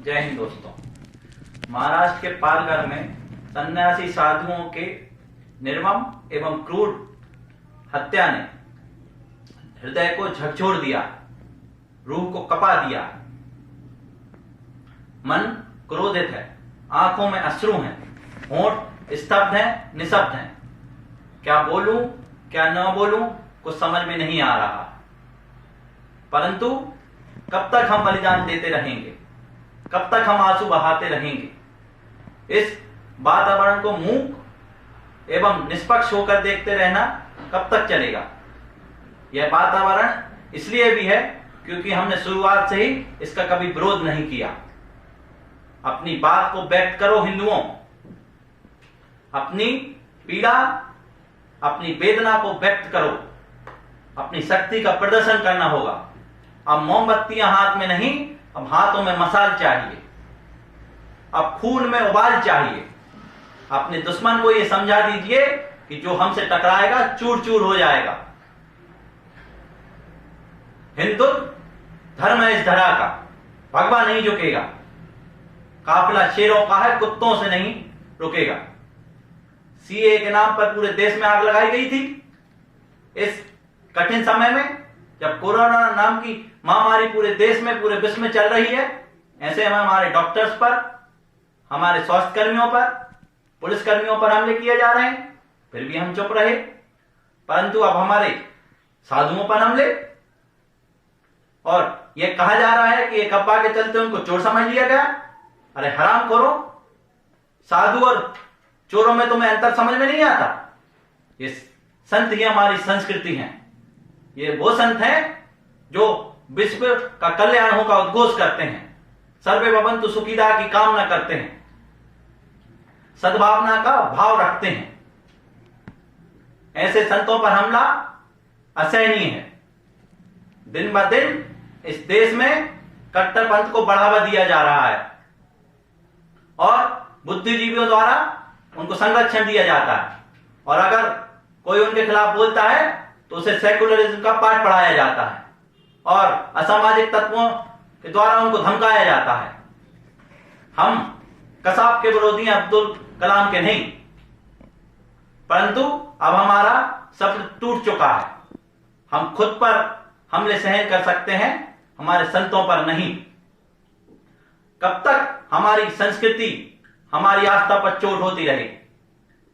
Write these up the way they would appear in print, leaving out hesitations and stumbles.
जय हिंद दोस्तों। महाराष्ट्र के पालघर में सन्यासी साधुओं के निर्मम एवं क्रूर हत्या ने हृदय को झकझोर दिया, रूह को कपा दिया। मन क्रोधित है, आंखों में अश्रु हैं, होंठ स्तब्ध हैं, निशब्द हैं। क्या बोलूं क्या न बोलूं कुछ समझ में नहीं आ रहा। परंतु कब तक हम बलिदान देते रहेंगे, कब तक हम आंसू बहाते रहेंगे। इस वातावरण को मूक एवं निष्पक्ष होकर देखते रहना कब तक चलेगा। यह वातावरण इसलिए भी है क्योंकि हमने शुरुआत से ही इसका कभी विरोध नहीं किया। अपनी बात को व्यक्त करो हिंदुओं, अपनी पीड़ा अपनी वेदना को व्यक्त करो। अपनी शक्ति का प्रदर्शन करना होगा। अब मोमबत्तियां हाथ में नहीं, अब हाथों में मसाल चाहिए, अब खून में उबाल चाहिए। अपने दुश्मन को यह समझा दीजिए कि जो हमसे टकराएगा चूर चूर हो जाएगा। हिंदुत्व धर्म है इस धरा का, भगवा नहीं झुकेगा। काफिला शेरों का है, कुत्तों से नहीं रुकेगा। सीए के नाम पर पूरे देश में आग लगाई गई थी। इस कठिन समय में जब कोरोना नाम की महामारी पूरे देश में पूरे विश्व में चल रही है, ऐसे में हमारे डॉक्टर्स पर, हमारे स्वास्थ्य कर्मियों पर, पुलिस कर्मियों पर हमले किए जा रहे हैं, फिर भी हम चुप रहे। परंतु अब हमारे साधुओं पर हमले, और यह कहा जा रहा है कि एक अफवाह के चलते उनको चोर समझ लिया गया। अरे हराम करो, साधु और चोरों में तुम्हें अंतर समझ में नहीं आता। ये संत ही हमारी संस्कृति है। ये वो संत हैं जो विश्व का कल्याण हो का उद्घोष करते हैं, सर्वे भवन्तु सुखिदा की कामना करते हैं, सद्भावना का भाव रखते हैं। ऐसे संतों पर हमला असहनीय है। दिन ब दिन इस देश में कट्टरपंथ को बढ़ावा दिया जा रहा है और बुद्धिजीवियों द्वारा उनको संरक्षण दिया जाता है। और अगर कोई उनके खिलाफ बोलता है तो उसे सेकुलरिज्म का पाठ पढ़ाया जाता है और असामाजिक तत्वों के द्वारा उनको धमकाया जाता है। हम कसाब के विरोधी हैं, अब्दुल कलाम के नहीं। परंतु अब हमारा सब्र टूट चुका है। हम खुद पर हमले सहन कर सकते हैं, हमारे संतों पर नहीं। कब तक हमारी संस्कृति हमारी आस्था पर चोट होती रहे।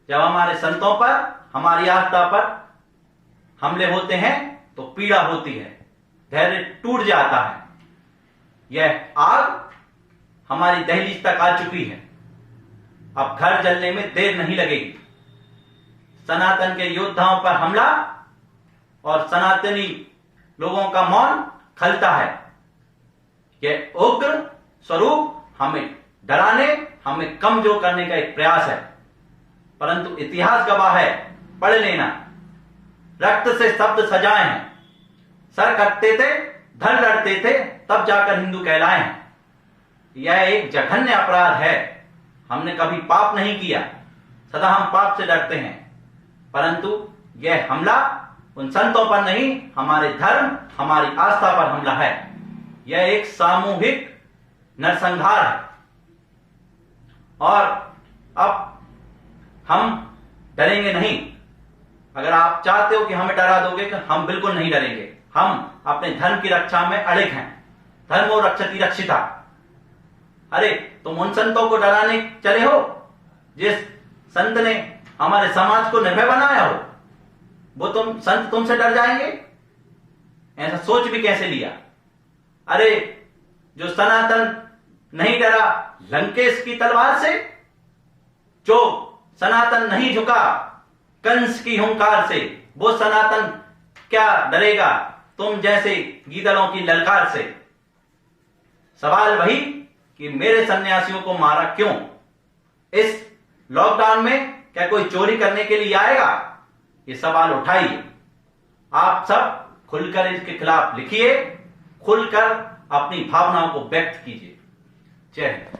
जब हमारे संतों पर, हमारी आस्था पर हमले होते हैं तो पीड़ा होती है, धैर्य टूट जाता है। यह आग हमारी दहलीज तक आ चुकी है। अब घर जलने में देर नहीं लगेगी। सनातन के योद्धाओं पर हमला और सनातनी लोगों का मौन खलता है। यह उग्र स्वरूप हमें डराने, हमें कमजोर करने का एक प्रयास है। परंतु इतिहास गवाह है, पढ़ लेना। रक्त से शब्द सजाए हैं, सर कटते थे, धड़ लड़ते थे, तब जाकर हिंदू कहलाए हैं। यह एक जघन्य अपराध है। हमने कभी पाप नहीं किया, सदा हम पाप से डरते हैं। परंतु यह हमला उन संतों पर नहीं, हमारे धर्म, हमारी आस्था पर हमला है। यह एक सामूहिक नरसंहार है। और अब हम डरेंगे नहीं। अगर आप चाहते हो कि हमें डरा दोगे, कि हम बिल्कुल नहीं डरेंगे। हम अपने धर्म की रक्षा में अड़िग हैं। धर्मो रक्षति रक्षिता। अरे तुम उन संतों को डराने चले हो जिस संत ने हमारे समाज को निर्भय बनाया हो, वो संत तुमसे डर जाएंगे? ऐसा सोच भी कैसे लिया। अरे जो सनातन नहीं डरा लंकेश की तलवार से, जो सनातन नहीं झुका कंस की हुंकार से, वो सनातन क्या डरेगा तुम जैसे गीदड़ों की ललकार से। सवाल वही कि मेरे सन्यासियों को मारा क्यों। इस लॉकडाउन में क्या कोई चोरी करने के लिए आएगा? ये सवाल उठाइए। आप सब खुलकर इसके खिलाफ लिखिए, खुलकर अपनी भावनाओं को व्यक्त कीजिए। जय हिंद।